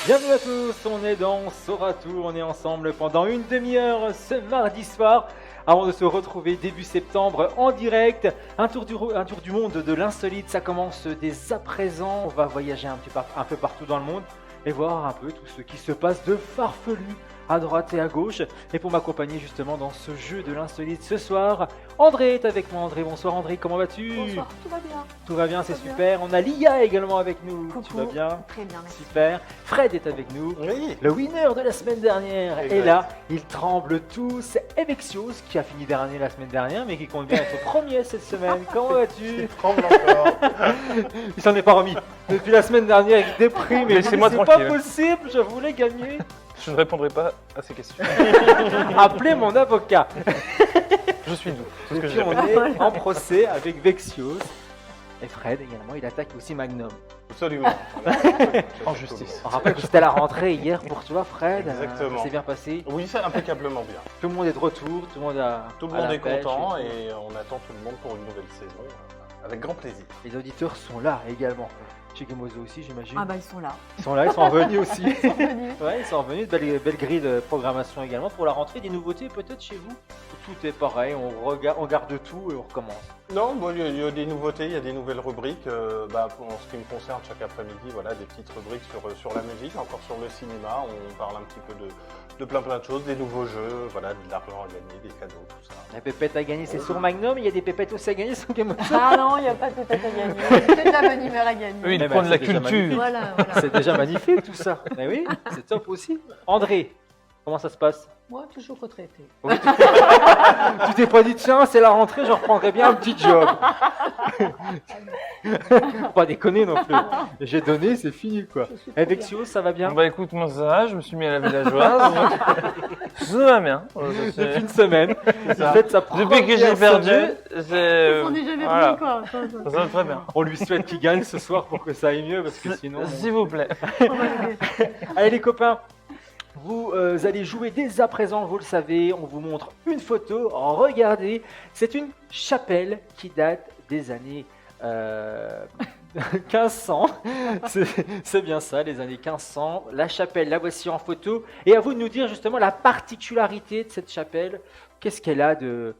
Bienvenue à tous, on est dans Saura Tout, on est ensemble pendant une demi-heure ce mardi soir avant de se retrouver début septembre en direct. Un tour du monde de l'insolite, ça commence dès à présent. On va voyager un peu partout dans le monde et voir un peu tout ce qui se passe de farfelu à droite et à gauche. Et pour m'accompagner justement dans ce jeu de l'insolite ce soir, André est avec moi. André, bonsoir André, comment vas-tu? Bonsoir, tout va bien. Tout va bien, c'est super. On a Lia également avec nous. Coucou. Tu vas bien? Très bien, merci. Super. Fred est avec nous. Oui. Le winner de la semaine dernière Exact. est là. Ils tremblent tous. Evexios qui a fini dernier la semaine dernière mais qui compte bien être premier cette semaine. Comment vas-tu? Il tremble encore. Il s'en est pas remis. Depuis la semaine dernière, il déprime. Et Laissez-moi c'est pas tranquille. possible, je voulais gagner. Je ne répondrai pas à ces questions. Appelez mon avocat. Je suis doux. C'est ce Et que puis j'ai on est en procès avec Vexios. Et Fred également, il attaque aussi Magnum. Absolument. En justice. On rappelle que c'était la rentrée hier pour toi, Fred. Exactement. C'est bien passé. Oui, c'est impeccablement bien. Tout le monde est de retour, tout le monde Tout le à monde la est pêche content et tout. et on attend tout le monde pour une nouvelle saison. Avec grand plaisir. Les auditeurs sont là également. Chez Gemozo aussi, j'imagine. Ah bah ils sont là. Ils sont là, ils sont revenus aussi. Ils sont venus. Ouais, ils sont revenus. Belle grille de programmation également pour la rentrée. Des nouveautés peut-être chez vous? Tout est pareil, on garde tout et on recommence. Non, bon, il y a des nouveautés, il y a des nouvelles rubriques. En ce qui me concerne, chaque après-midi, voilà, des petites rubriques sur la musique, encore sur le cinéma. On parle un petit peu de plein de choses, des nouveaux jeux, voilà, de l'argent à gagner, des cadeaux, tout ça. La pépette à gagner, c'est sur Magnum. Il y a des pépettes aussi à gagner sur Gemozo. Ah non, il n'y a pas de tête à gagner. C'est de la bonne humeur à gagner. Oui, Mais il prend de la c'est déjà culture. magnifique. Voilà. C'est déjà magnifique tout ça. Mais oui, c'est top aussi. André, comment ça se passe? Moi, toujours retraité. Tu t'es pas dit, tiens, c'est la rentrée, je reprendrai bien un petit job. Faut pas déconner non plus. J'ai donné, c'est fini quoi. Je suis trop Vexio, ça va bien? Bah écoute, moi ça va, je me suis mis à la villageoise. Ça va bien. Depuis une semaine, il ça. fait sa première Depuis que j'ai perdu, semaine. j'ai. On n'est jamais voilà. venu quoi. Ça va très bien. On lui souhaite qu'il gagne ce soir pour que ça aille mieux parce que sinon. S'il vous plaît. Allez les copains, vous allez jouer dès à présent, vous le savez, on vous montre une photo, regardez, c'est une chapelle qui date des années 1500, c'est bien ça, les années 1500, la chapelle, la voici en photo, et à vous de nous dire justement la particularité de cette chapelle, qu'est-ce qu'elle a de...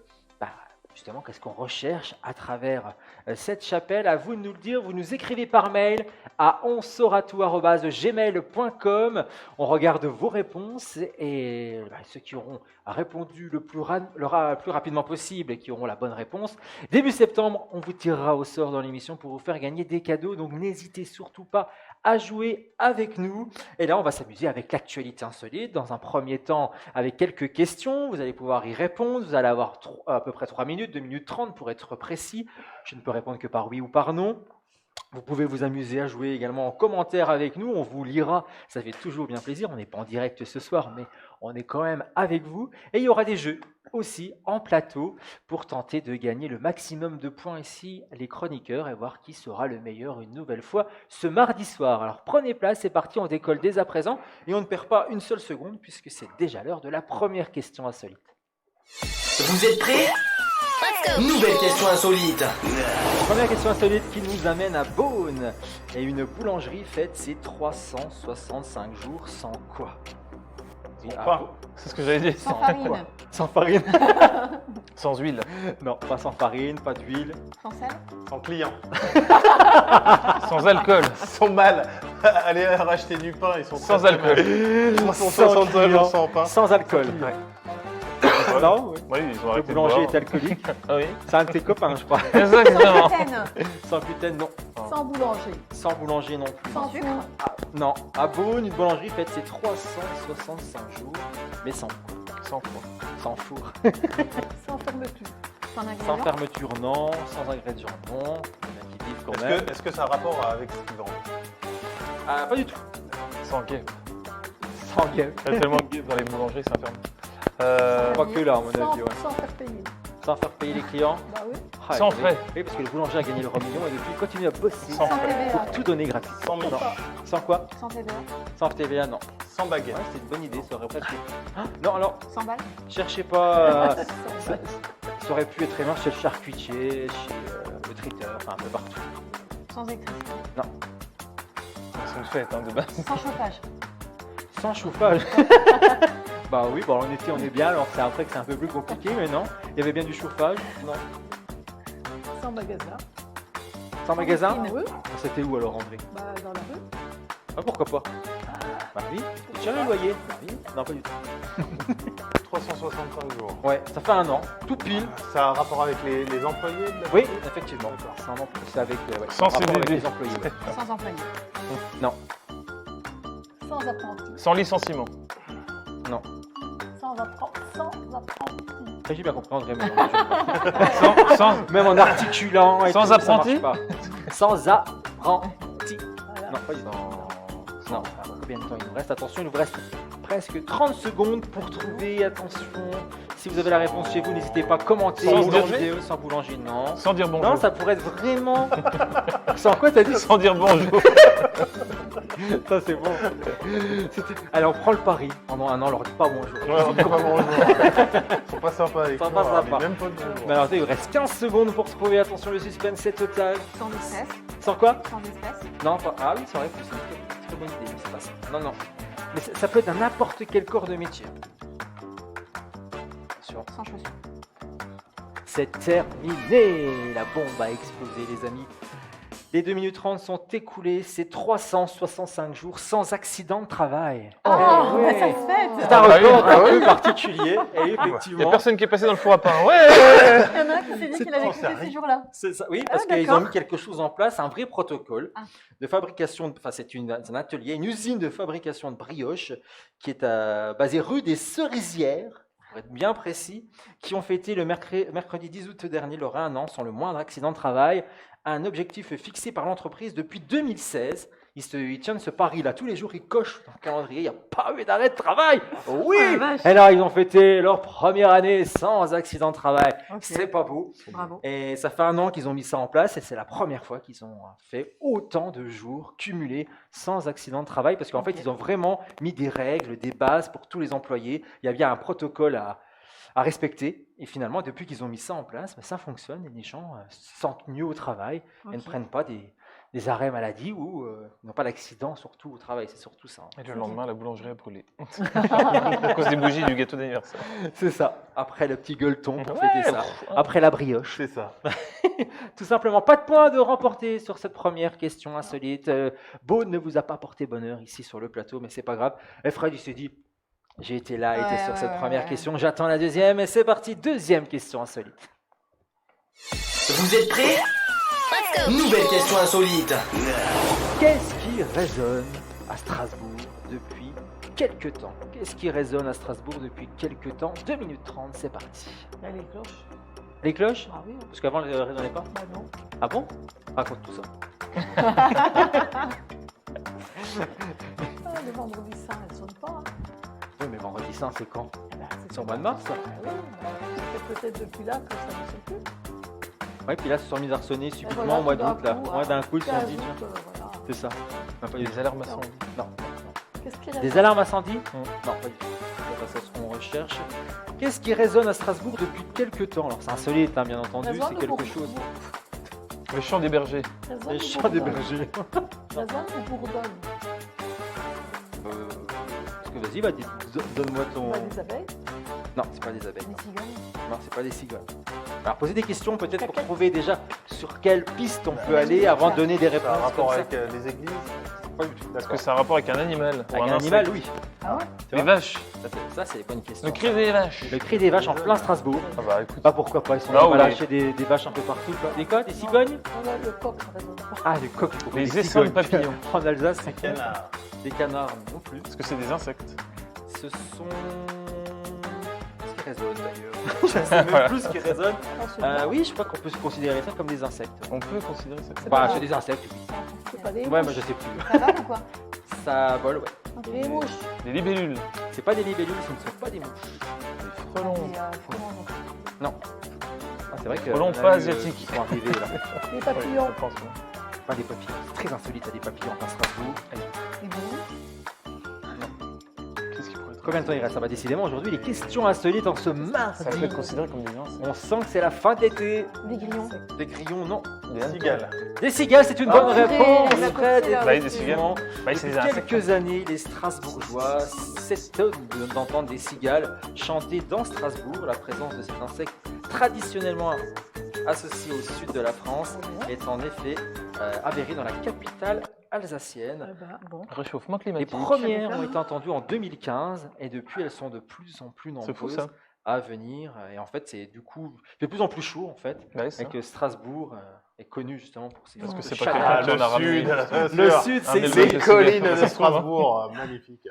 Justement, qu'est-ce qu'on recherche à travers cette chapelle? À vous de nous le dire. Vous nous écrivez par mail à onsauratout@gmail.com. On regarde vos réponses et ceux qui auront répondu le plus rapidement possible et qui auront la bonne réponse, début septembre, on vous tirera au sort dans l'émission pour vous faire gagner des cadeaux. Donc n'hésitez surtout pas à jouer avec nous. Et là, on va s'amuser avec l'actualité insolite. Dans un premier temps, avec quelques questions, vous allez pouvoir y répondre. Vous allez avoir à peu près 3 minutes, 2 minutes 30 pour être précis. Je ne peux répondre que par oui ou par non. Vous pouvez vous amuser à jouer également en commentaire avec nous. On vous lira. Ça fait toujours bien plaisir. On n'est pas en direct ce soir, mais on est quand même avec vous. Et il y aura des jeux aussi en plateau pour tenter de gagner le maximum de points ici, les chroniqueurs, et voir qui sera le meilleur une nouvelle fois ce mardi soir. Alors prenez place, c'est parti, on décolle dès à présent et on ne perd pas une seule seconde puisque c'est déjà l'heure de la première question insolite. Vous êtes prêts? Nouvelle question insolite. Première question insolite qui nous amène à Beaune. Et une boulangerie fête ses 365 jours sans quoi? Oui, à pain. Beaune. C'est ce que j'allais dire. Sans quoi? farine. Sans farine. Sans huile. Non, pas sans farine, pas d'huile. Sans sel. Sans client. Sans alcool. Ils sont mal. Allez racheter du pain, ils sont Sans très alcool. mal. Sans 360 client. jours sans pain. Sans alcool. Non, oui. Oui, ils ont Le arrêté de boulanger boire. est alcoolique. Ah oui. C'est un de tes copains, je crois. Exactement. Gluten. Sans gluten, non. Sans boulanger. Sans boulanger, non plus. Sans sucre. Non. À Beaune, une boulangerie fête ses 365 jours, mais sans quoi? Sans four. Sans four. Sans fermeture. Sans Sans ingrédients. fermeture, non. Sans ingrédients, non. Il y en a qui vivent quand même. Est-ce que ça a rapport avec ce qu'ils vendent? Ah, pas du tout. Sans guêpe. Sans game. Il y a tellement de guêpes dans les boulangeries, ça ferme. Pas que là, à mon avis, ouais. Sans faire payer. Sans faire payer les clients. Bah oui. Ah, Sans oui. frais. Oui, parce que le boulanger a gagné le million et depuis il continue à bosser Sans Sans frais. TVA. pour tout donner gratuit. 100 000. Non. Sans quoi? Sans TVA. Sans TVA, non. Sans baguette. Ouais, c'est une bonne idée, ça aurait presque. Ah, non, alors, Sans balle. cherchez pas. Sans ça, balle. ça aurait pu être vraiment chez le charcutier, chez le traiteur, enfin un peu partout. Sans électricité. C'est une fête, hein, de base. Sans chauffage. Sans chauffage. Bah oui, bon, en été on est bien, alors c'est après que c'est un peu plus compliqué, mais non. Il y avait bien du chauffage. Non. Sans magasin. Sans magasin. Dans la rue. C'était où alors, André? Bah, dans la rue. Ah, pourquoi pas? Bah oui. C'est cher le loyer? Bah oui. Non, pas du tout. 365 jours. Ouais, ça fait un an, tout pile. Ça a un rapport avec les employés de la Oui, boutique effectivement. C'est un emploi- c'est avec, ouais, Sans en rapport avec CDD. les employés. Ouais. Sans employé. Non, Sans apprenti. Sans licenciement. non. Sans apprenti. J'ai bien compris, André. Mais non, Sans même en articulant. Et Sans tout, ça apprenti marche pas. Sans apprenti. Voilà. Non, pas du tout. Non, alors, combien de temps il nous reste? Attention, il nous reste presque 30 secondes pour trouver. Attention, si vous avez la réponse chez vous, n'hésitez pas à commenter. Sans Sous la boulanger vidéo, sans boulanger, non. Sans dire bonjour. Non, ça pourrait être vraiment. Sans quoi t'as dit? Sans dire bonjour. Ça c'est bon. Allez, on prend le pari. Pendant un an, on leur dit pas bonjour. Ouais, on dit pas bonjour. Ils sont pas sympas avec Sympa, nous, on leur dit sympa. même pas de bonjour. Mais alors, il vous reste 15 secondes pour trouver. Attention, le suspense c'est total. Sans espèce. Sans quoi? Sans espèce. Non, pas. Ah oui, c'est vrai que c'est une très bonne idée, mais c'est pas ça. Non, non. Mais ça peut être dans n'importe quel corps de métier. Attention. Sans chaussures. C'est terminé. La bombe a explosé, les amis. Les 2 minutes 30 sont écoulées. C'est 365 jours sans accident de travail. Oh, Eh ouais. bah, ça se fait. C'est un Ah oui, record ah un oui. peu particulier. Et Il n'y a effectivement, personne qui est passé dans le four à pain. Ouais. Il y en a un qui s'est dit C'est qu'il avait bon, écouté ça ces arrive. jours-là. c'est ça. Oui, parce Ah, qu'ils ont d'accord. mis quelque chose en place, un vrai protocole Ah. de fabrication. Enfin, c'est un atelier, une usine de fabrication de brioche qui est basée rue des Cerisières, pour être bien précis, qui ont fêté le mercredi 10 août dernier leur 1 an sans le moindre accident de travail. Un objectif fixé par l'entreprise depuis 2016. Ils tiennent ce pari-là tous les jours, ils cochent dans le calendrier, il n'y a pas eu d'arrêt de travail. Oui. Oh, la vache. Et là, ils ont fêté leur première année sans accident de travail. Ok. C'est pas beau. Bravo. Et ça fait un an qu'ils ont mis ça en place et c'est la première fois qu'ils ont fait autant de jours cumulés sans accident de travail parce qu'en fait, Ok. ils ont vraiment mis des règles, des bases pour tous les employés. Il y a bien un protocole à respecter. Et finalement, depuis qu'ils ont mis ça en place, ça fonctionne et les gens se sentent mieux au travail et ne Ok. prennent pas des arrêts maladie ou n'ont pas d'accident surtout au travail. C'est surtout ça. Et le lendemain, la boulangerie a brûlé. À cause des bougies du gâteau d'anniversaire. C'est ça. Après le petit gueuleton pour Ouais, fêter ça. Après la brioche. C'est ça. Tout simplement, pas de points de remporter sur cette première question insolite. Beau ne vous a pas porté bonheur ici sur le plateau, mais c'est pas grave. Et Fred, il s'est dit, j'ai été là, il était Ouais, sur ouais, cette ouais, première ouais. question, j'attends la deuxième, et c'est parti, deuxième question insolite. Vous êtes prêts? Nouvelle question insolite. Qu'est-ce qui résonne à Strasbourg depuis quelque temps? Qu'est-ce qui résonne à Strasbourg depuis quelque temps? 2 minutes 30, c'est parti. Il y a les cloches. Les cloches? Ah oui. Parce qu'avant, elles ne résonnaient pas. Bah non. Ah bon? Raconte tout ça. Ah, le vendredi saint, elles sonnent pas. Hein. Oui, mais vendredi saint, c'est quand? Eh ben, C'est au mois de mars, ça. Ah oui, bah, c'est peut-être depuis là que ça ne sonne plus. Oui, puis là, ils se sont mis à ressonner Et subitement voilà, au mois tout d'un d'août, là. coup, Ouais, d'un coup, ils se sont 15 dit, août, tiens, voilà. c'est ça. Non, pas Il y du a tout. des alarmes incendies. Non. Qu'est-ce qu'il y a Des là alarmes incendies? Mm. Non, pas du tout. C'est pas ça ce qu'on recherche. Qu'est-ce qui résonne à Strasbourg depuis quelques temps? Alors, c'est insolite, hein, bien entendu, Résonne c'est ou quelque Bourgogne chose. Le chant des bergers. Résonne Les ou chants des Bourgogne bergers. Résonne ou Bourgogne Parce que vas-y, donne-moi ton. Pas des abeilles, Non, c'est pas des abeilles. des cigognes. Non, c'est pas des cigognes. Alors, posez des questions peut-être pour Caca. trouver déjà sur quelle piste on peut aller avant de donner des Ça a un réponses. rapport comme avec ça. les églises? Pas du tout. Est-ce que ça a un rapport avec un animal ou Avec un un animal, insecte? oui. Ah ouais Tu Les vois vaches. Ça, c'est les bonnes questions. Le cri des vaches. Le cri des vaches en plein Strasbourg. Ah bah écoute. Bah pourquoi pas, ils sont Ah pas oui. lâcher des vaches un peu partout. Quoi. Des quoi? Des cigognes? Non, là, le coq résonne pas. Ah, des coqs. Les des essaims de cigognes. papillons. En Alsace, c'est Canard. des canards non plus. Est-ce que c'est des insectes? Ce sont... Qu'est-ce qui résonne d'ailleurs? Je sais même plus ce qui résonne. Oui, je crois qu'on peut se considérer ça comme des insectes. On peut considérer ça. C'est Bah, pas- c'est des insectes, oui. C'est pas des Ouais, mouches. moi je sais plus. Ça va ou quoi Ça vole, ouais. Des mouches. Les libellules. C'est pas des libellules, ce ne sont pas des mouches. Les frelons. Des frelons, non. Ah, c'est vrai que. Frelons on a pas eu, asiatiques. qui sont arrivés là. Des Ouais, papillons. je pense, ouais. Pas des papillons. C'est très insolite, il y a des papillons à Strasbourg. Allez. Des boules. Qu'est-ce qui pourrait être Combien de temps il reste? Ça va décidément aujourd'hui les questions insolites en ce Ça peut mardi. être considéré comme des viandes. On sent que c'est la fin de l'été. Des grillons. Des grillons, non. Des Cigale. Des cigales, c'est une bonne purée, réponse. la Fred, coquille, là, Bah, des aussi. cigales. Bah, c'est des Depuis insectes. quelques années, les Strasbourgeois s'étonnent d'entendre des cigales chanter dans Strasbourg. La présence de cet insecte traditionnellement associé au sud de la France est en effet avérée dans la capitale alsacienne. Bon. Réchauffement Les climatique. premières pas. ont été entendues en 2015 et depuis elles sont de plus en plus C'est fou nombreuses ça. à venir. Et en fait, c'est du coup de plus en plus chaud en fait. Bah, oui, c'est Et que Strasbourg est connu justement pour ses Parce que fortes c'est pas chaleurs. quelqu'un Ah, qui en a ramené. Le sud, Un c'est élevage Les de collines cigales, de ça se trouve, hein. Strasbourg, magnifique.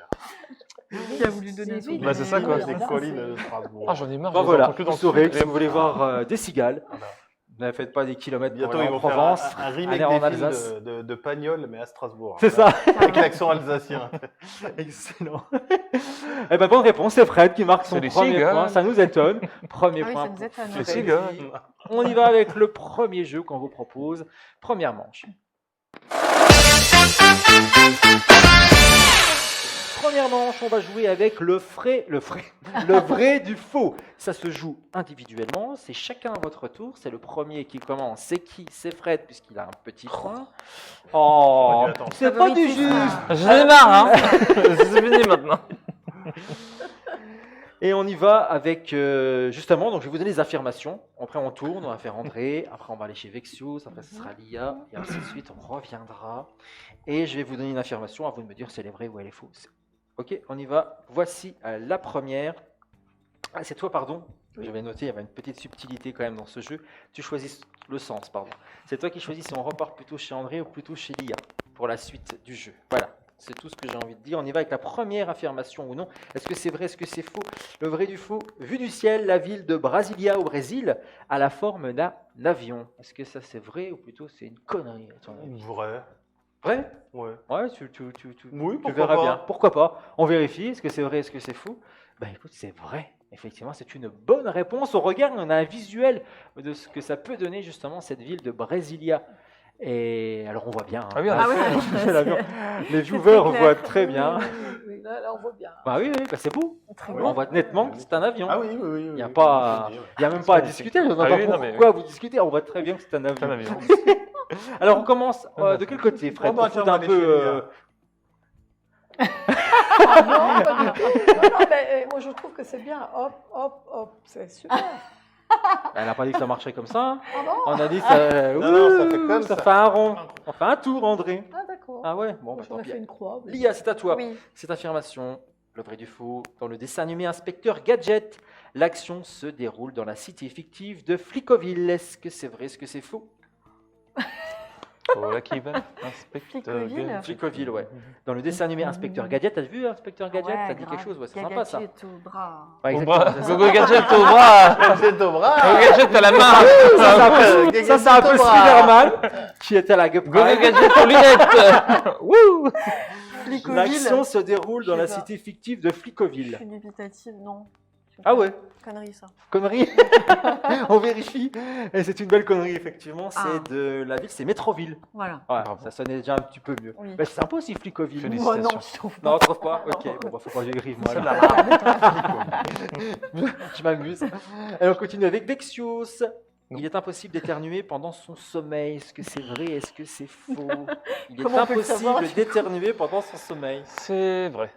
Qui a voulu donner son Bah, c'est ça, quoi. Les collines de Strasbourg. Ah, j'en ai marre. Bon, je les voilà, entends que vous dans saurez le que si vous voulez voir des cigales, Voilà. ne faites pas des kilomètres pour Bientôt, aller ils en vont Provence. faire un remake aller en des films Alsace. de Pagnol, mais à Strasbourg. C'est ça, Avec l'accent alsacien. excellent. Eh ben bonne réponse, c'est Fred qui marque son C'est des premier cigales. point, ça nous étonne. Premier Ah oui, point. ça nous étonne. Les pour cigales. Freddy. On y va avec le premier jeu qu'on vous propose. Première manche. Première manche, on va jouer avec le vrai du faux. Ça se joue individuellement, c'est chacun à votre tour. C'est le premier qui commence. C'est qui? C'est Fred, puisqu'il a un petit point. Oh, J'aurais dû attendre. c'est pas du Favoritisme. juste. J'en ai marre, hein. C'est fini maintenant. Et on y va avec, justement, donc je vais vous donner les affirmations. Après, on tourne, on va faire André. Après, on va aller chez Vexius. Après, ce sera Lia. Et ainsi de suite, on reviendra. Et je vais vous donner une affirmation. À vous de me dire si elle est vraie ou elle est fausse. Ok, on y va. Voici la première. Ah, c'est toi, pardon. J'avais noté, il y avait une petite subtilité quand même dans ce jeu. Tu choisis le sens, pardon. C'est toi qui choisis si on repart plutôt chez André ou plutôt chez Lia pour la suite du jeu. Voilà. C'est tout ce que j'ai envie de dire. On y va avec la première affirmation ou non. Est-ce que c'est vrai, est-ce que c'est faux? Le vrai du faux. Vu du ciel, la ville de Brasilia au Brésil a la forme d'un avion. Est-ce que ça c'est vrai ou plutôt c'est une connerie à ton avis? Vrai. Vrai? Ouais. Ouais, Oui, tu pourquoi verras pas. bien. Pourquoi pas? On vérifie. Est-ce que c'est vrai, est-ce que c'est faux? Ben écoute, c'est vrai. Effectivement, c'est une bonne réponse. Au regard, on a un visuel de ce que ça peut donner justement cette ville de Brasilia. Et alors on voit bien. Hein. Ah oui, Ah C'est l'avion. Les viewers voient très bien. Oui, là, on voit bien. Bah oui, bah c'est beau. Très Oui. On voit nettement que c'est un avion. Ah oui, oui, oui. Il y a oui, pas- oui, je dis, ouais. Il n'y a même pas à discuter. Je ne vois Ah pas oui, non, mais pourquoi vous discutez. On voit très bien que c'est un avion. C'est un avion. Alors on commence de quel côté, Fred? Oh, bah, Pour tiens, foutre on un va peu. aller chez Lia. Ah non, pas du tout. Non, mais moi je trouve que c'est bien. Hop, hop, hop, c'est super. Elle n'a pas dit que ça marchait comme ça. Ah bon? On a dit que ça. Non, ça fait comme ça. fait un rond. On fait un tour, André. Ah d'accord. Ah ouais. Bon, Moi, bah, j'aurais tant pis. fait une croix. mais- Lia, c'est à toi. Oui. Cette affirmation, le vrai du faux, dans le dessin animé Inspecteur Gadget, l'action se déroule dans la cité fictive de Flicoville. Est-ce que c'est vrai, est-ce que c'est faux? Voilà qui va. Inspecteur. Flicoville. Gadget. Flicoville, ouais. Dans le dessin animé Inspecteur Gadget, t'as vu Inspecteur Gadget? Ouais, Ça dit quelque grave. chose, ouais, c'est sympa ça. Gadget au bras. Ouais, Au exactement, bras. c'est ça. Gogo Gadget au bras. C'est au bras. Gogo Gadget à la main. Ça, c'est un peu Spider-Man qui était à la Gup Gogo Gadget aux lunettes. Wouh. Flicoville. L'action se déroule dans Je la sais pas. cité fictive de Je Flicoville. suis dubitative, non. Ah ouais, Connerie ça. connerie. On vérifie. Et c'est une belle connerie, effectivement. C'est Ah. de la ville, c'est Métroville. Voilà. Ouais, Bravo. ça sonnait déjà un petit peu mieux. Oui. Mais c'est sympa aussi, Flicoville. Félicitations. Moi non, je trouve pas. Non, on trouve pas. Ok, bon, bah, faut pas que j'écrive, moi. C'est de là. la Je m'amuse. Alors, on continue avec Vexius. Il est impossible d'éternuer pendant son sommeil. Est-ce que c'est vrai? Est-ce que c'est faux? Il est Comment on peut le savoir, impossible d'éternuer pendant son sommeil. C'est vrai.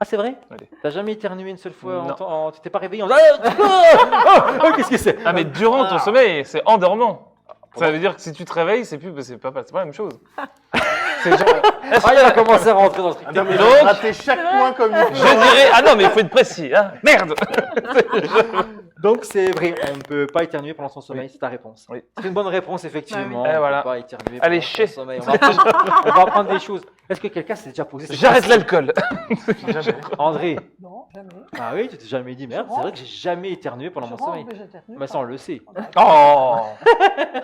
Ah, c'est vrai? Allez. T'as jamais éternué une seule fois? Non. Tu t'es pas réveillé en oh, qu'est-ce que c'est? Ah mais durant ton sommeil, c'est en dormant. Ça veut dire que si tu te réveilles, c'est pas la même chose. C'est genre. Ah, il a commencé à rentrer dans le truc. Ah non, mais Donc- j'ai raté chaque point comme il Je dirais. Ah non, mais il faut être précis. Hein. Merde. Donc c'est vrai, on ne peut pas éternuer pendant son sommeil, c'est ta réponse. Oui. C'est une bonne réponse, effectivement. Ah oui. On Et voilà. ne peut pas éternuer Allez, pendant chier. son sommeil. On va apprendre des choses. Est-ce que quelqu'un s'est déjà posé cette J'arrête question? l'alcool. André, Non, jamais. ah oui, tu t'es jamais dit merde, c'est vrai que j'ai jamais éternué pendant Je mon rentre, sommeil. mais j'éternue Mais pas. ça, on le sait. Oh.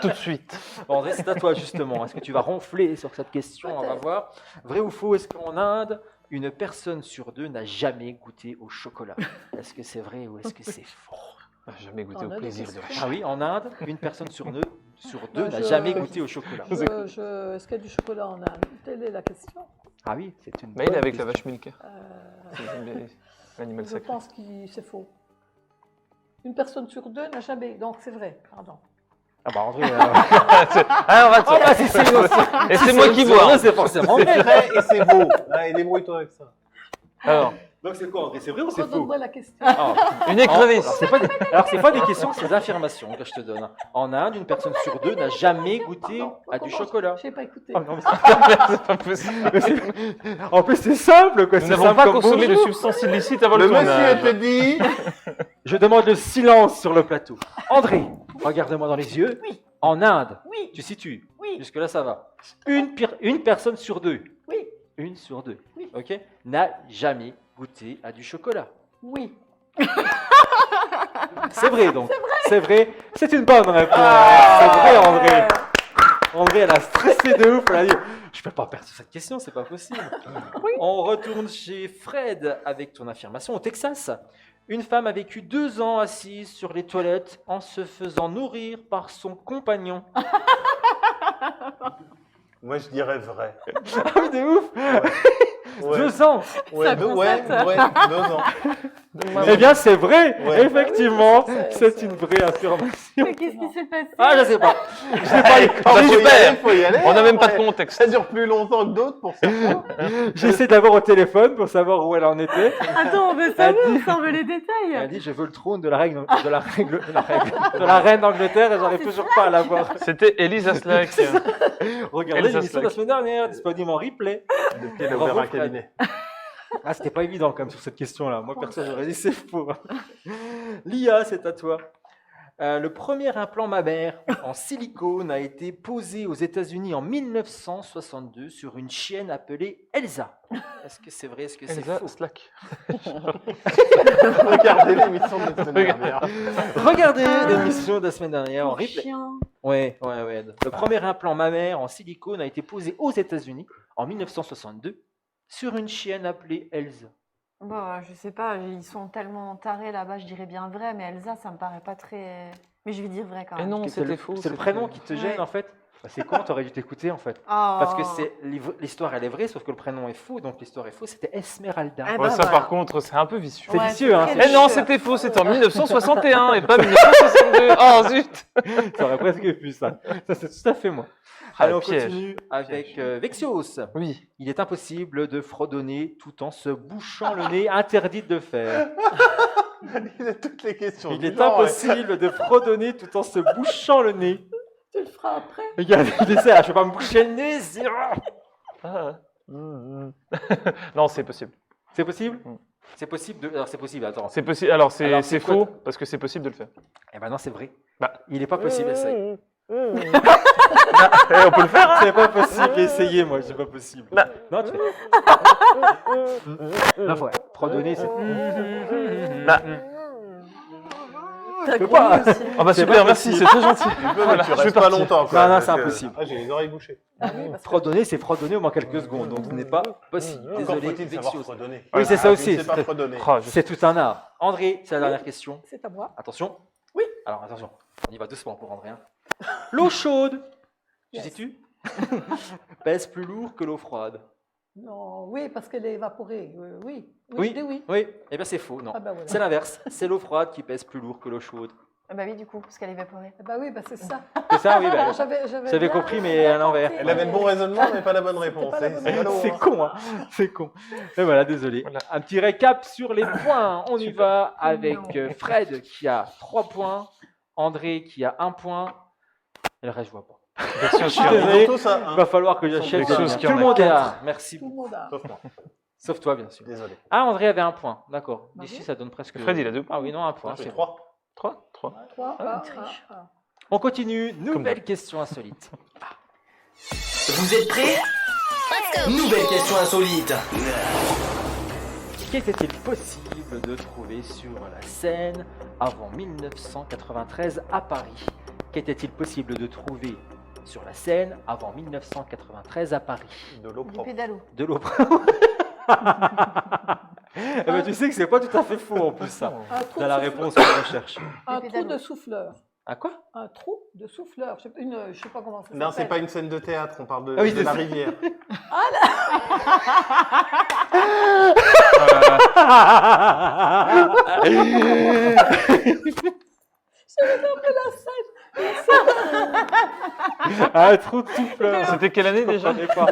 Tout de suite. Bon, André, c'est à toi justement. Est-ce que tu vas ronfler sur cette question? On va voir. Vrai ou faux, est-ce qu'en Inde, une personne sur deux n'a jamais goûté au chocolat? Est-ce que c'est vrai ou est-ce que c'est faux? J'ai jamais goûté On au a des plaisir de la questions. Ah oui, en Inde, une personne sur deux Moi, n'a je- jamais goûté au chocolat. Est-ce qu'il y a du chocolat en Inde? Telle est la question. Ah oui, c'est une Mais il est bonne avec la question. vache Milka. Euh, L'animal Je sacré. pense que c'est faux. Une personne sur deux n'a jamais. Donc c'est vrai, pardon. Ah bah André, Ah, on va te- oh bah si c'est Et c'est moi qui vois. c'est forcément C'est vrai. vrai et c'est beau. Allez, débrouille-toi avec ça. Alors, Donc c'est quoi André, c'est vrai ou c'est faux? Redonne-moi la question. Ah, une alors, écrevisse. c'est pas des questions, c'est des affirmations que je te donne. En Inde, une personne sur deux n'a jamais goûté Pardon, à du comment chocolat. Je n'ai pas écouté. Oh, non, mais C'est pas possible. en plus c'est simple quoi. Nous c'est n'avons simple pas comme consommé de bonjour. substances illicites avant Le le monsieur tournage. te dit. Je demande le silence sur le plateau. André, regarde-moi dans les yeux. Oui. En Inde, Oui, tu situes. oui, Jusque-là, ça va. Une personne sur deux. oui, Une sur deux. Oui. Ok. N'a jamais goûté à du chocolat. oui. C'est vrai donc. C'est vrai. C'est une bonne réponse. Ah. C'est vrai, André. André, elle a stressé de ouf. Elle a dit je peux pas perdre cette question, c'est pas possible. On retourne chez Fred avec ton affirmation au Texas. Une femme a vécu 2 ans assise sur les toilettes en se faisant nourrir par son compagnon. Moi, je dirais vrai. Ah oui, de ouf. Ouais. 2 ans. Ouais, Ça deux, ouais, concède. ouais, 2 ans. Eh bien, c'est vrai. Ouais. Effectivement, C'est- c'est une vraie affirmation. Mais qu'est-ce qui s'est passé? Ah, je sais pas. Je sais pas. Bah, Faut y super. aller, faut y aller. On n'a même pas de après. contexte. Ça dure plus longtemps que d'autres pour certains. J'essaie d'avoir au téléphone pour savoir où elle en était. Attends, on veut Elle savoir, dit- on veut les Elle a détails. dit je veux le trône de la reine d'Angleterre et j'arrive toujours pas à l'avoir. C'était Elisa Slack. Regardez Elsa l'émission de la Slack. semaine dernière, disponible en replay. Depuis, elle a Bravo, ouvert un Fred. cabinet. Ah, c'était pas évident quand même sur cette question-là. Moi, personne j'aurais dit c'est faux. Lia, c'est à toi. Le premier implant mammaire en silicone a été posé aux États-Unis en 1962 sur une chienne appelée Elsa. Est-ce que c'est vrai? Est-ce que c'est Elisa faux? Slack. Regardez l'émission de la semaine dernière. Regardez l'émission de la semaine dernière en replay. Chien. Ouais. Le premier implant mammaire en silicone a été posé aux États-Unis en 1962 sur une chienne appelée Elsa. Bon, je sais pas, ils sont tellement tarés là-bas, je dirais bien vrai, mais Elsa, ça me paraît pas très. Mais je vais dire vrai quand Et même. non, C'est le- c'était faux. C'est le prénom qui te gêne Ouais. en fait. Bah, c'est con, t'aurais dû t'écouter en fait. Oh. Parce que l'histoire elle est vraie, sauf que le prénom est faux, donc l'histoire est fausse. C'était Esmeralda. Ah Ouais, bah ça, voilà. par contre, c'est un peu vicieux. C'est Ouais, vicieux, c'est hein. très Eh non, vicieux. c'était faux, c'était en 1961 et pas 1962. Oh zut. Ça aurait presque pu ça. Ça c'est tout à fait moi. Ah, Allez, on piège. continue avec Vexios. Oui. Il est impossible de fredonner tout en se bouchant le nez, interdit de le faire. Il a toutes les questions. Il du est genre, impossible de fredonner tout en se bouchant le nez. Tu le feras après. Regarde, il essaie, là, je vais pas me boucher le nez. Ah. Non, c'est possible. C'est possible Mm. C'est possible de. Alors c'est possible, attends. C'est possible. Alors, c'est Alors, c'est faux quoi parce que c'est possible de le faire. Eh ben non, c'est vrai. Bah. Il n'est pas possible, essaye. Eh, on peut le faire. Hein. C'est pas possible, essayez moi, c'est pas possible. Bah. Non, tu Non, faut fredonner, c'est. Bah. T'as peux pas. connu aussi. Ah bah C'est super, pas merci, possible. c'est très gentil. Tu peux, mais Voilà, tu je vais restes pas partir. longtemps. Non, Quoi, non, parce c'est que- impossible. Ah, j'ai les oreilles bouchées. Fredonner, c'est fredonner au moins quelques secondes, donc ce n'est pas possible. Encore Désolé, faut-il savoir Vexios. fredonner. Oui, c'est ça aussi. Je ne sais pas fredonner. Oh, je- C'est tout un art. André, c'est la dernière question. C'est à moi. Attention. Oui. Alors attention, on y va doucement pour André. Hein. L'eau chaude, tu Yes. sais-tu pèse plus lourd que l'eau froide. Non, oui, parce qu'elle est évaporée. Oui. Oui. je dis oui. Oui, eh bien c'est faux, non. Ah bah voilà. C'est l'inverse, c'est l'eau froide qui pèse plus lourd que l'eau chaude. Ah bah oui, du coup, parce qu'elle est évaporée. Ah bah oui, bah c'est ça. C'est ça, oui, bah, J'avais bien compris, mais à l'envers. Elle avait le bon raisonnement, mais pas la bonne réponse. pas la bonne C'est ballot, c'est hein. con, hein. C'est con. Et voilà, désolé. Voilà. Un petit récap sur les points. On y va avec Fred qui a 3 points, André qui a 1 point, et le reste je vois pas. Vexios qui en a- Désolé. Ils ont tous un. Il va falloir que j'achète. Quelque chose Tout qui le en a monde est 4. là. Merci Tout le beaucoup. monde a. Sauf moi. Sauf toi, bien sûr. Désolé. Ah, André avait 1 point. D'accord. Bravo. D'ici, ça donne presque. Fred, il a 2 points. Ah oui, non, 1 point. J'ai c'est 3. 3 Trois, Ah, ah. On continue. Nouvelle question insolite. Vous êtes prêts? Nouvelle question insolite. Qu'était-il possible de trouver sur la Seine avant 1993 à Paris? Qu'était-il possible de trouver sur la Seine avant 1993 à Paris? De l'eau Du propre. pédalo. De l'eau. Eh ben, tu sais que c'est pas tout à fait faux en plus ça. Un trou Dans de la souffleur. réponse qu'on recherche. Un Des trou de pédalos. souffleur. À quoi? Un trou de souffleur. Je sais pas comment ça s'appelle. Non, c'est pas une scène de théâtre, on parle de, Ah oui, de c'est la ça. rivière. Un trou de souffleur. C'était quelle année déjà? Je sais pas.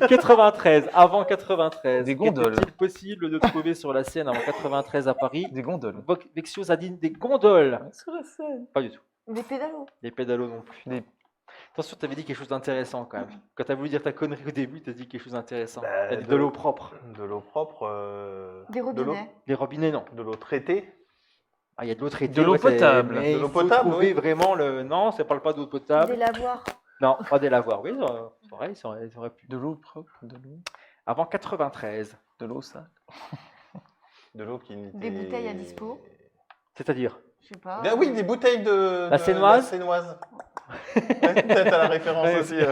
93, avant 93. Des gondoles. Qu'était-il possible de trouver sur la Seine avant 93 à Paris? Des gondoles. Vexios a dit des gondoles. Sur la scène. Pas du tout. Des pédalos. Des pédalos non plus. Attention, tu avais dit quelque chose d'intéressant quand même. Quand tu as voulu dire ta connerie au début, tu as dit quelque chose d'intéressant. Bah, T'as dit de l'eau propre. De l'eau propre. Des de l'eau- robinets. Les robinets, non. De l'eau traitée. Ah, il y a de l'eau traitée. De l'eau ouais, c'est- potable. mais De l'eau il faut potable, trouver oui. vraiment le. Non, ça parle pas d'eau Des potable. lavoirs. Non, pas des lavoirs. Oui, c'est vrai, ils auraient pu. De l'eau propre, de l'eau, Avant 93. de l'eau sale. De l'eau qui n'était... Des bouteilles à dispo. C'est-à-dire Je sais pas. Ah oui, des bouteilles de... La de- Sénoise. La Sénoise. Ouais, peut-être à la référence Ouais, aussi. En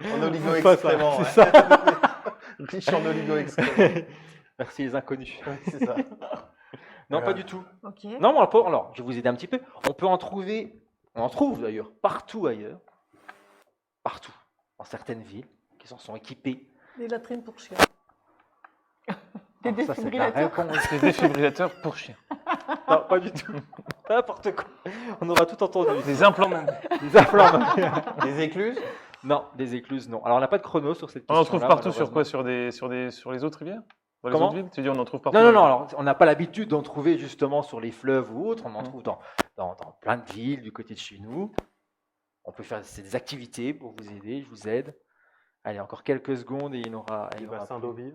C'est oligo-excréments. ça. Riche en oligo-excréments. Merci les inconnus. Ouais, c'est ça. Non, Voilà. pas du tout. Ok. Non, alors, je vais vous aider un petit peu. On peut en trouver, on en trouve d'ailleurs, partout ailleurs. Partout. Dans certaines villes qui s'en sont équipées. Des latrines pour chiens. Des Alors, ça, c'est de la défibrillateurs. réponse. Des défibrillateurs pour chiens. Non, pas du tout. N'importe quoi. On aura tout entendu. Des implants même. Des implants. Des écluses. Non, des écluses, non. Alors, on n'a pas de chrono sur cette On question. en trouve partout sur quoi? Sur les autres rivières? Dans les Comment autres villes? Tu dis on en trouve partout? Non, non, non. Alors, on n'a pas l'habitude d'en trouver justement sur les fleuves ou autres. On en trouve dans plein de villes du côté de chez nous. On peut faire des activités pour vous aider. Je vous aide. Allez, encore quelques secondes et il y aura. Des bassins d'eau vive.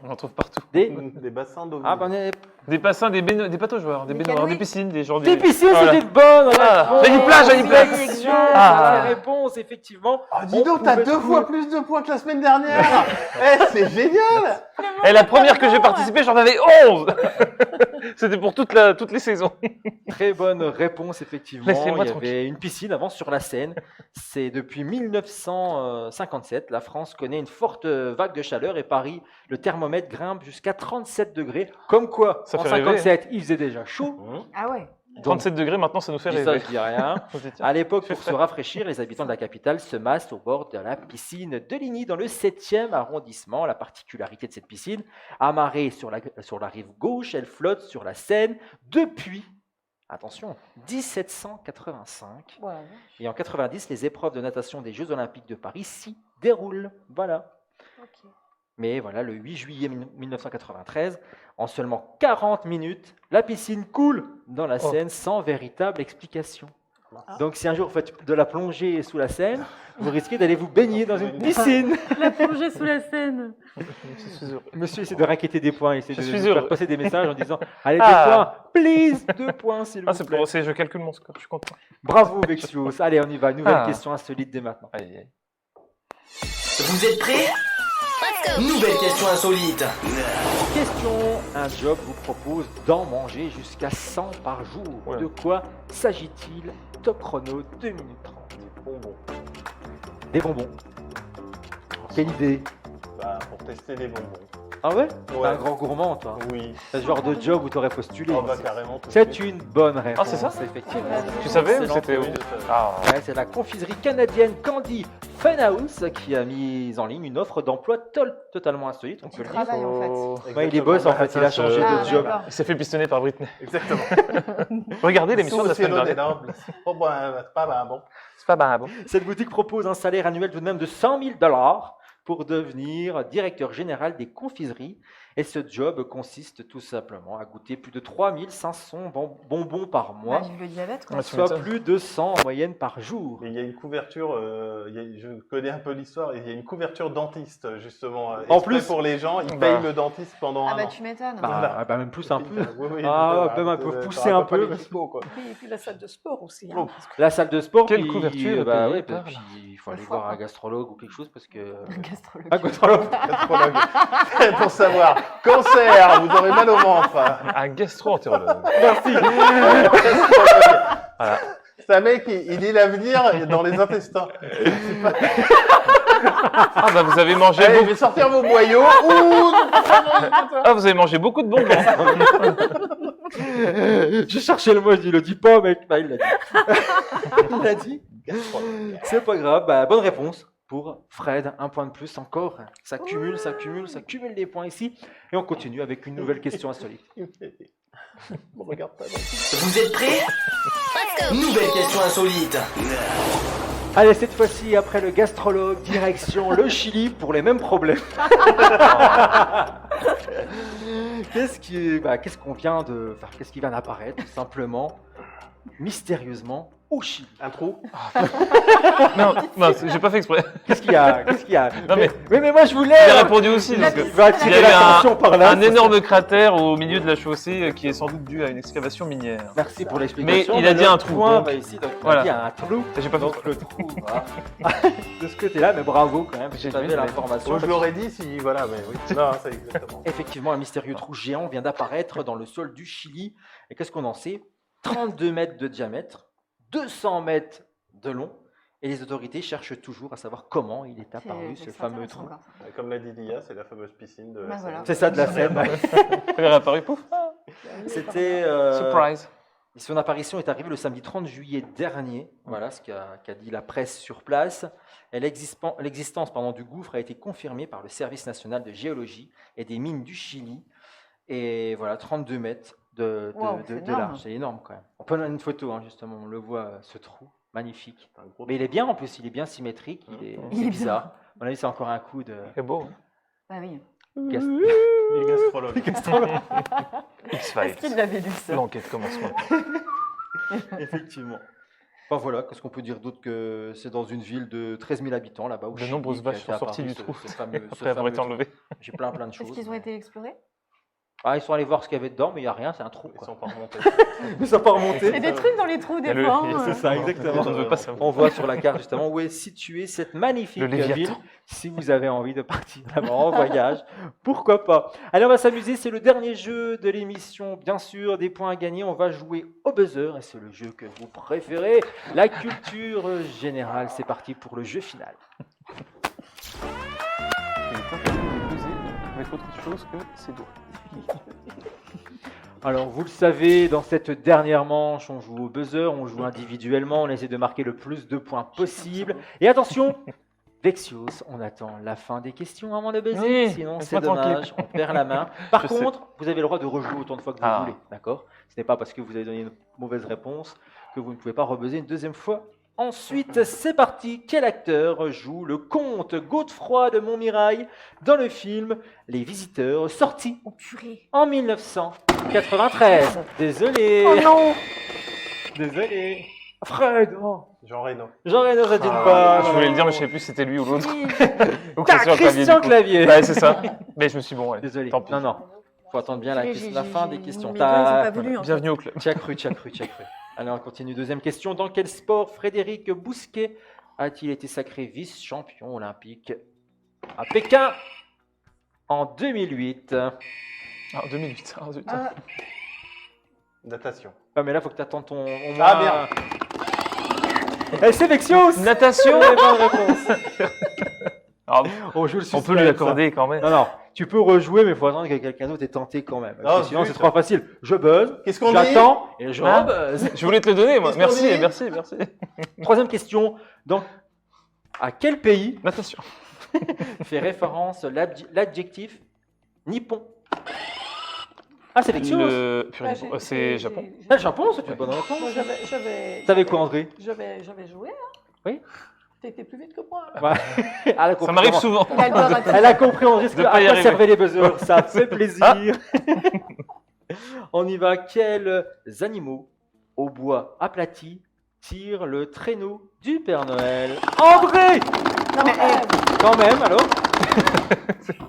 On en trouve partout. Des. Des bassins d'eau vive. Ah, ben, on est- Des bassins, des pataugeoires, des Des baignoires, canoës. des piscines, des genres Des piscines, Voilà. c'était une bonne Ah, réponse. j'ai une plage, j'ai une plage. Sélection, Ah. bonne réponse, effectivement. Oh, dis On donc, t'as pouvait 2 trouver- fois plus de points que la semaine dernière. C'est génial. Et la première que j'ai participé, j'en avais 11. C'était pour toutes les saisons. Très bonne réponse, effectivement. Laissez-moi Il y tranquille. avait une piscine avant sur la Seine. C'est depuis 1957. La France connaît une forte vague de chaleur et Paris, le thermomètre grimpe jusqu'à 37 degrés. Comme quoi, Ça en fait rêver. 57, il faisait déjà chaud. Ah ouais. 37 degrés, maintenant, ça nous fait Je dis ça, rêver. je dis rien. On se dit, tiens. À l'époque, pour se rafraîchir, les habitants de la capitale se massent au bord de la piscine de Ligny, dans le 7e arrondissement. La particularité de cette piscine, amarrée sur la rive gauche, elle flotte sur la Seine depuis, attention, 1785. Ouais. Et en 90, les épreuves de natation des Jeux Olympiques de Paris s'y déroulent. Voilà. Ok. Mais voilà, le 8 juillet 1993, en seulement 40 minutes, la piscine coule dans la Seine sans véritable explication. Donc si un jour vous faites de la plongée sous la Seine, vous risquez d'aller vous baigner dans une piscine. La plongée sous la Seine. Je suis heureux. Monsieur essaie de raqueter des points, il essaie Je de suis nous faire heureux. passer des messages en disant « Allez, Ah. 2 points, please, 2 points s'il vous Ah, c'est plaît. pour, je calcule mon score, je suis content. » Bravo Vexios. Allez, on y va. Nouvelle Ah. question insolite dès maintenant. Aïe, aïe. Vous êtes prêts? Nouvelle question insolite. Question, un job vous propose d'en manger jusqu'à 100 par jour. Ouais. De quoi s'agit-il? Top chrono, 2 minutes 30. Des bonbons. Des bonbons. Quelle idée. Bah, pour tester des bonbons. Ah ouais? T'es Ouais. un grand gourmand, toi. Oui. C'est ce genre de job où tu aurais postulé. Oh, bah, carrément. tout de C'est suite. une bonne réponse. c'est ça Effectivement. Tu savais ou Excellent. c'était où? Oui, je savais. Ah, Ouais, c'est la confiserie canadienne Candy Funhouse qui a mis en ligne une offre d'emploi totalement insolite. On peut le dire. Travail en fait. oh. Ouais, il est boss en fait, il a Ça, changé Ah, de job. d'accord. Il s'est fait pistonner par Britney. Exactement. Regardez l'émission de la semaine dernière. énorme. Oh, bah, c'est pas bah, bon. C'est pas bon. Cette boutique propose un salaire annuel tout de même de 100 000 $ pour devenir directeur général des confiseries. Et ce job consiste tout simplement à goûter plus de 3500 bonbons par mois, Bah, vive le diabète quoi. Ouais, tu soit m'étonnes. plus de 100 en moyenne par jour. Et il y a une couverture, je connais un peu l'histoire, il y a une couverture dentiste justement. En exprès plus. pour les gens, ils Bah. payent le dentiste pendant Ah un bah an. tu m'étonnes. Bah, bah, même plus un peu. Oui, oui, Ah, évidemment, même un peu ça pousser rappelle un pas peu. les typos, quoi. Et puis la salle de sport aussi. Oh. Hein. La salle de sport, Quelle puis, couverture bah, payée ouais, par- puis il faut Le aller foie, voir un quoi. gastrologue ou quelque chose parce que. Gastrologue. Un gastrologue. Gastrologue. Pour savoir, cancer, vous aurez mal au ventre. Un gastro-entérologue. Merci. C'est un mec, il lit l'avenir dans les intestins. Ah bah vous avez mangé Allez, je beaucoup. vais sortir vos boyaux. Ah vous avez mangé beaucoup de bonbons. Je cherchais le mot, je dis, le dis pas, mec. Bah, il l'a dit. Il l'a dit. C'est pas grave. Bah, bonne réponse pour Fred. Un point de plus encore. Ça cumule des points ici. Et on continue avec une nouvelle question insolite. Bon, regarde pas. Vous êtes prêts? Nouvelle question insolite. Allez, cette fois-ci, après le gastrologue, direction le Chili pour les mêmes problèmes. Qu'est-ce qu'on vient de... Enfin, qu'est-ce qui vient d'apparaître, tout simplement, mystérieusement, au Chili? Un trou. Non, j'ai pas fait exprès. Qu'est-ce qu'il y a? Non, mais- mais moi, je voulais... J'ai répondu aussi. Donc, Il va il y attirer avait l'attention par là. un énorme cratère au milieu de la chaussée qui est sans doute dû à une excavation minière. Merci pour l'explication. Mais il a dit le un trou, point donc- va ici, donc Voilà. il y a un trou. J'ai pas fait Donc le trou va de ce côté-là, mais bravo quand même, J'ai vous avez vu, mais- l'information. Moi, je l'aurais dit si. Voilà, mais oui. Non, c'est exactement. Effectivement, un mystérieux trou géant vient d'apparaître dans le sol du Chili. Et qu'est-ce qu'on en sait? 32 mètres de diamètre, 200 mètres de long. Et les autorités cherchent toujours à savoir comment il est apparu, ce fameux trou. Comme l'a dit Lia, c'est la fameuse piscine de la Bah, Seine. voilà. C'est ça de la scène. Il est réapparu, pouf. C'était... Surprise. Son apparition est arrivée le samedi 30 juillet dernier. Voilà ce qu'a dit la presse sur place. Et l'existence du gouffre a été confirmée par le Service national de géologie et des mines du Chili. Et voilà, 32 mètres de Wow, c'est de énorme. large. C'est énorme quand même. On peut donner une photo, hein, justement. On le voit, ce trou. Magnifique. C'est un gros Mais il est bien en plus, il est bien symétrique. Il est C'est bien. bizarre. À mon avis, c'est encore un coup de C'est beau. Hein. Bah oui. Les gastrologues. Est-ce X-Files. qu'il l'avait lu ça? L'enquête commence maintenant. Effectivement. Enfin voilà, qu'est-ce qu'on peut dire d'autre que c'est dans une ville de 13 000 habitants là-bas. De nombreuses vaches sont sorties du trou après avoir été enlevées. J'ai plein de choses. Est-ce qu'ils ont été explorés? Ah, ils sont allés voir ce qu'il y avait dedans, mais il n'y a rien, c'est un trou. Ils Quoi. sont pas remontés. Ils sont pas remontés. Il y a des trucs dans les trous des Il y a fois. le- hein. C'est ça, exactement. On ne veut pas savoir. On voit sur la carte justement où est située cette magnifique Le Léviathan. ville. Si vous avez envie de partir là-bas en voyage, pourquoi pas. Allez, on va s'amuser. C'est le dernier jeu de l'émission, bien sûr. Des points à gagner. On va jouer au buzzer et c'est le jeu que vous préférez. La culture générale. C'est parti pour le jeu final. Il est impossible de peser avec autre chose que ses doigts. Alors, vous le savez, dans cette dernière manche, on joue au buzzer, on joue individuellement, on essaie de marquer le plus de points possible. Et attention, Vexios, on attend la fin des questions avant de buzzer, Oui, sinon laisse-moi c'est dommage, on perd la main. Par Je sais. contre, vous avez le droit de rejouer autant de fois que vous Ah. voulez, d'accord? Ce n'est pas parce que vous avez donné une mauvaise réponse que vous ne pouvez pas rebuzzer une deuxième fois. Ensuite, c'est parti. Quel acteur joue le comte Godefroy de Montmirail dans le film Les Visiteurs, sorti Oh purée. en 1993. Désolé. Oh non. Désolé. Fred. Oh. Jean Reno. Jean Reno, ça dit Ah, pas. Je voulais le dire, mais je ne savais plus si c'était lui ou l'autre. Oui. Ou Christian du coup. Clavier. Ouais, c'est ça. Mais je me suis dit, bon, allez, Désolé. tant pis. Non, non. Faut attendre bien la fin des Mes questions. doigts, ils ont T'as- pas voulu. en fait. Bienvenue au club. Tu as cru. Allez, on continue. Deuxième question. Dans quel sport Frédéric Bousquet a-t-il été sacré vice-champion olympique à Pékin en 2008? Ah, 2008. Ah, zut. Ah, Natation. Ah, mais là, faut que tu attendes ton. Au moins... Ah, merde. Eh, c'est Vexios. Natation. Bonne réponse. Ah, On joue le on peut lui suspense. accorder quand même. Non, non, tu peux rejouer, mais il faut attendre que quelqu'un d'autre ait tenté quand même. Parce que Oh, sinon, zut. c'est trop facile. Je buzz, Qu'est-ce qu'on dit? j'attends et je Ah. rebuzz. Je voulais te le donner, moi. Qu'est-ce qu'on Merci, dit merci. Troisième question. Donc, à quel pays Natation. fait référence l'adjectif nippon? Ah, c'est Vexios. Purée, c'est Japon. Ah, le Japon, c'est une bonne Moi, réponse. j'avais. T'avais quoi, André? J'avais joué. Hein. Oui. T'étais plus vite que moi. Ouais. Elle a Ça compris m'arrive comment- souvent. il a le doigt raté. Elle a compris, on risque De à pas y quoi arriver. servaient les buzzers. Ça fait plaisir. Ah. On y va. Quels animaux au bois aplati tirent le traîneau du Père Noël? André! Non, mais Quand même, alors?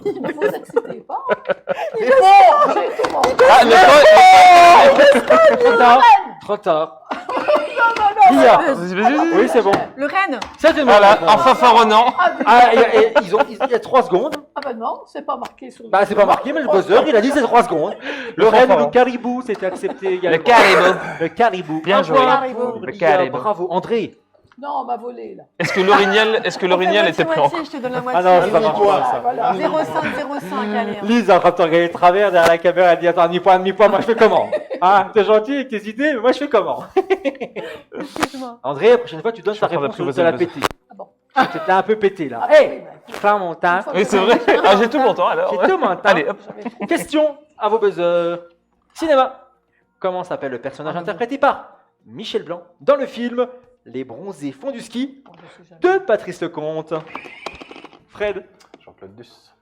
Il ne vous excitez pas. Ah, mais Trop tard. Trop tard. Lia. Vas-y. Oui, c'est bon. Le renne. C'est une bonne Voilà, réponse. enfin fanfaronnant. Ah, il y a 3 secondes. Ah ben non, c'est pas marqué sur le... Bah, c'est pas marqué, mais le buzzer, il a dit c'est 3 secondes. Le Le renne ou fanfaron. le caribou, c'était accepté également. Le caribou. Le caribou. Bien Un joué. point Caribou. pour Le Lia, caribou. Bravo. André. Non, on m'a volé, là. Est-ce que l'orignal était pris en moitié, je te donne la moitié. Ah non, c'est pas marrant. Toi, ça. Voilà. 0,5, allez. Lise est en train de te regarder de travers derrière la caméra, elle dit attends, demi-point, moi je fais comment? Ah, t'es gentil avec tes idées, mais moi je fais comment? Excuse-moi. André, la prochaine fois tu donnes Je suis ta en train réponse ou d'apprivoiser tu la le pété. Ah bon. Tu t'es un peu pété là. Ah, Hé, oui, bah, fin mon temps. Oui, c'est vrai. Ah, j'ai tout mon temps alors. J'ai tout mon temps. Allez, hop. j'avais trop- Question à vos buzzers. Cinéma. Comment s'appelle le personnage Ah, interprété par Michel Blanc dans le film Les Bronzés font du ski Bon, je sais jamais. de Patrice Lecomte? Fred. Jean-Claude Duss.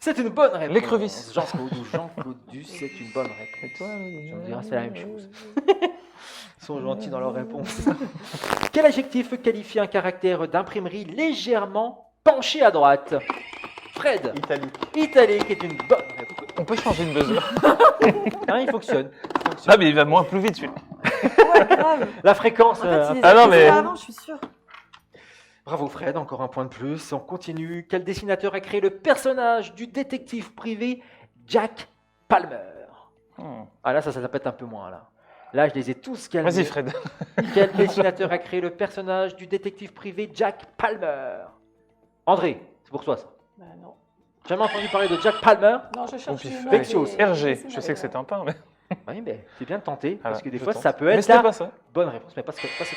C'est une bonne réponse. L'écrevisse. Jean-Claude Duss, c'est une bonne réponse. Je me dirais, c'est la même chose. Ils sont gentils dans leurs réponses. Quel adjectif qualifie un caractère d'imprimerie légèrement penché à droite? Fred. Italique. Italique est une bonne réponse. On peut changer de buzzer. Hein, il fonctionne. Ah, mais il va moins plus vite celui-là. Ouais, grave. La fréquence. En fait, il les Ah a non, fait mais- ça avant, je suis sûre. Bravo Fred, encore un point de plus. On continue. Quel dessinateur a créé le personnage du détective privé Jack Palmer? Ah là, ça pète un peu moins là. Là, je les ai tous calmés. Vas-y, Fred. Quel dessinateur a créé le personnage du détective privé Jack Palmer? André, c'est pour toi ça. Ben non. Jamais entendu parler de Jack Palmer? Non, je cherche pif. une Vexios. des- Hergé. des- Je sais que c'était un pain, mais. Oui, mais c'est bien de tenter, parce Voilà, que des je fois, tente. ça peut Mais être c'était la pas ça. bonne réponse, mais pas cette fois-ci.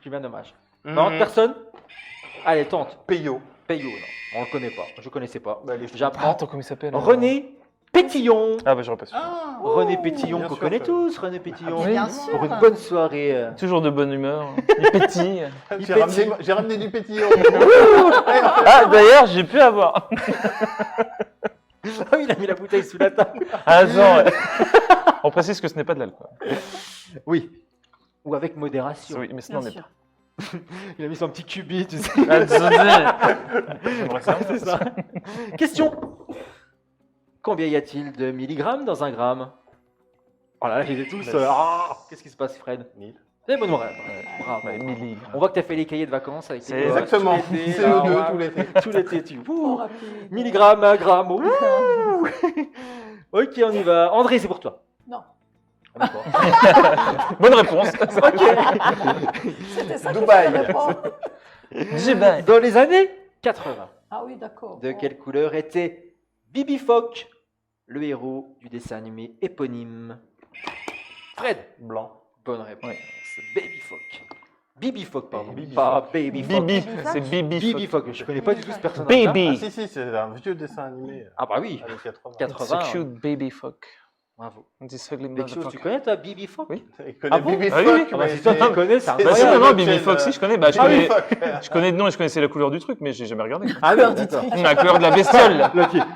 C'est bien dommage. Mhm. Non, personne? Allez, tente. Peyo. Payot, non, on le connaît pas. Je connaissais pas. Bah, les Ah, J'apprends. attends, comment il s'appelle René Pétillon. Ah, bah, j'aurais pas su. René Pétillon, bien qu'on sûr, connaît ça. tous, René Pétillon. Ah, bien sûr. Pour une bonne soirée. Toujours de bonne humeur. Il pétille. J'ai ramené du pétillant. Ah, d'ailleurs, j'ai pu avoir. Ah oui, il a mis la bouteille sous la table. Ah, genre. Ouais. On précise que ce n'est pas de l'alcool. Oui. Ou avec modération. Oui, mais sinon, on Bien n'est sûr. Il a mis son petit cubi, tu sais. pas. Ah, désolé. J'aimerais ça. C'est ça. Question. Combien y a-t-il de milligrammes dans un gramme? Oh là là, ils étaient tous. Qu'est-ce qui se passe, Fred? 1000. C'est bonne oreille. Bravo. Ouais, milligrammes. On voit que tu as fait les cahiers de vacances avec C'est tes Exactement. tout l'été, CO2 là, tout l'été. tout l'été, tu. Trop Ouh, rapide. milligrammes à gramme. ouh. Ok, on y va. André, c'est pour toi. Non. Ah, d'accord. Bonne réponse. C'était ça que Dubaï. je savais pas. Dubaï. Dans les années 80, Ah oui, d'accord. de Bon. quelle couleur était Bibi Fock, le héros du dessin animé éponyme? Fred, Blanc. bonne réponse. Baby Fock. Bibi Fock, pardon. Bibi Pas Baby Fock. Bibi. C'est Bibi. Bibi Fock, je connais pas du tout ce personnage. Ah Baby. si, c'est un vieux dessin animé. Ah bah oui, Années 80. 80. So cute baby fuck. Bravo. This ugly Quelque chose, tu motherfucker. connais toi Bibi Fock? Oui. Il connaît Ah bon Bibi Ah oui, Fock, oui. Ah bah mais si toi tu c'est- le connais, c'est Bah si, incroyable. non, non, Bibi Bibi Fock, Fox, si, je connais. Bah, je Bibi connais, Fock. je connais de nom et je connaissais la couleur du truc, mais j'ai jamais regardé. Ah oui, Couleur du d'accord. La couleur de la bestiole.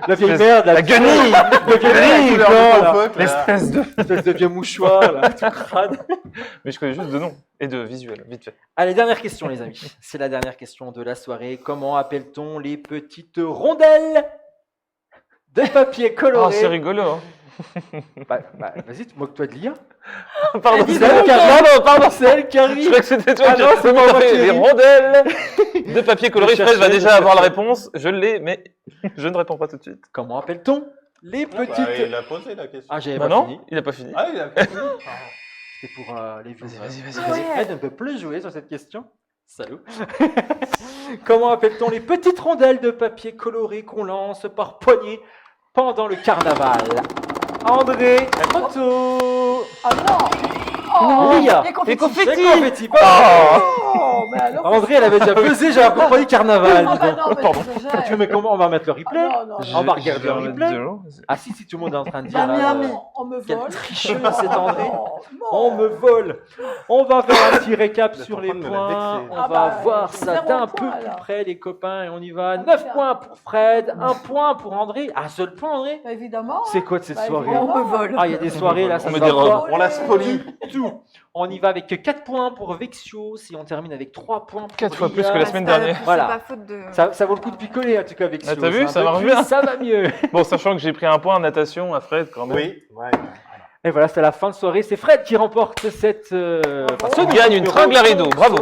La vieille merde, La guenille. la guenille, couleur blanc, de là. Fock, là. L'espèce de. Espèce de vieux mouchoir, là, tout crade. Mais je connais juste de nom et de visuel, vite fait. Allez, dernière question, les amis. C'est la dernière question de la soirée. Comment appelle-t-on les petites rondelles de papier Oh, coloré? c'est rigolo. Hein. Bah, vas-y, moque-toi de l'IA. Pardon, C'est elle qui arrive. Pardon, c'est elle qui Je arrive. crois que c'était toi Ah qui non, c'est tout pas à moi fait. qui Les ris. rondelles de papier coloré. Je Fred va cherchais, déjà je avoir la cherchais. réponse. Je l'ai, mais je ne réponds pas tout de suite. Comment appelle-t-on les Bah, petites... il a posé la question. Ah, j'avais Bah pas non, fini. il a pas fini. Ah, il a fini. C'était pour les viewers. Vas-y. Fred ne peut plus jouer sur cette question. Salut. Comment appelle-t-on les petites rondelles de papier coloré qu'on lance par poignée pendant le carnaval? André, Otto, Ah non. Lia, Les confettis. les confettis. Oh, mais alors. André, elle avait déjà pesé, j'avais compris carnaval. Ah dis bah donc. non, mais Pardon. j'exagère. Tu mets comment? On va mettre le replay. Ah non, non, On non. va regarder le Je vais replay. remettre de l'eau. Ah si, tout le monde est en train de dire. Bah, là, Miami. On me quelle vole. tricheuse c'est André. Non, non. On me vole. On va faire un petit récap Vous êtes sur en les train de me la points. vexer. On Ah va bah, voir c'est ça zéro d'un point, peu plus alors. près, les copains. Et on y va. Ah, 9 bien. points pour Fred, 1 point pour André. Un seul point, André. Bah, évidemment. C'est quoi de cette Bah, soirée? évidemment. On me vole. Ah, il y a des soirées là, ça On ne met va des robes. pas On la spolie. du tout. On y va avec 4 points pour Vexio. Si on termine avec 3 points pour 4 fois plus Lia. que la semaine dernière. Voilà. C'est pas faute de. Ça vaut le coup de picoler en tout cas Vexio. Ah, t'as vu, C'est un ça peu marche plus, bien. Ça va mieux. Bon, sachant que j'ai pris un point en natation à Fred quand même. Oui. Ouais. Et voilà, c'est la fin de soirée. C'est Fred qui remporte cette. Il gagne une tringle à rideau, bravo.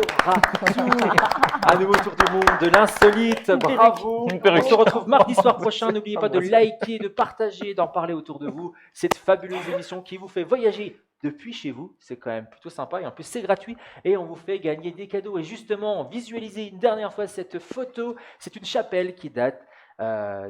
Un nouveau tour du monde de l'insolite, bravo. Une perruque. On se retrouve mardi soir prochain. N'oubliez pas de liker, de partager, d'en parler autour de vous. Cette fabuleuse émission qui vous fait voyager depuis chez vous. C'est quand même plutôt sympa et en plus c'est gratuit et on vous fait gagner des cadeaux. Et justement, visualisez une dernière fois cette photo. C'est une chapelle qui date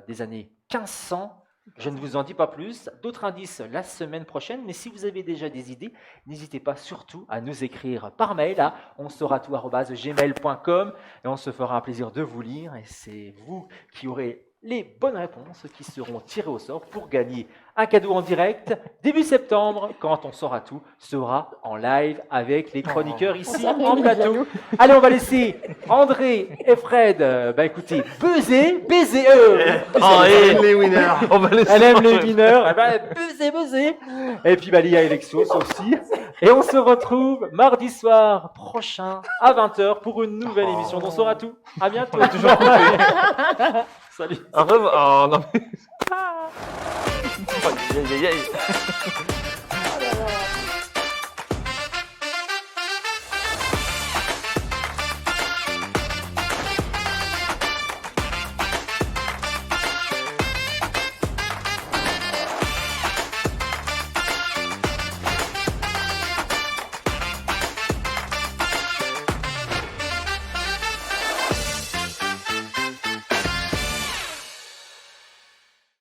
des années 1500. Je ne vous en dis pas plus. D'autres indices la semaine prochaine. Mais si vous avez déjà des idées, n'hésitez pas surtout à nous écrire par mail à onsauratout@gmail.com et on se fera un plaisir de vous lire. Et c'est vous qui aurez les bonnes réponses qui seront tirées au sort pour gagner un cadeau en direct début septembre quand On Saura Tout sera en live avec les chroniqueurs ici en plateau. Allez, on va laisser André et Fred, écoutez, baiser eux. Les winners. On va laisser. Elle aime les mineurs, buzzer. Et puis Lia et Lexos aussi. Et on se retrouve mardi soir prochain à 20h pour une nouvelle émission d'On Saura Tout. À bientôt. On est toujours coupé. Salut. Au revoir. Oh, non, mais... Ah Aïe, aïe, aïe. là là.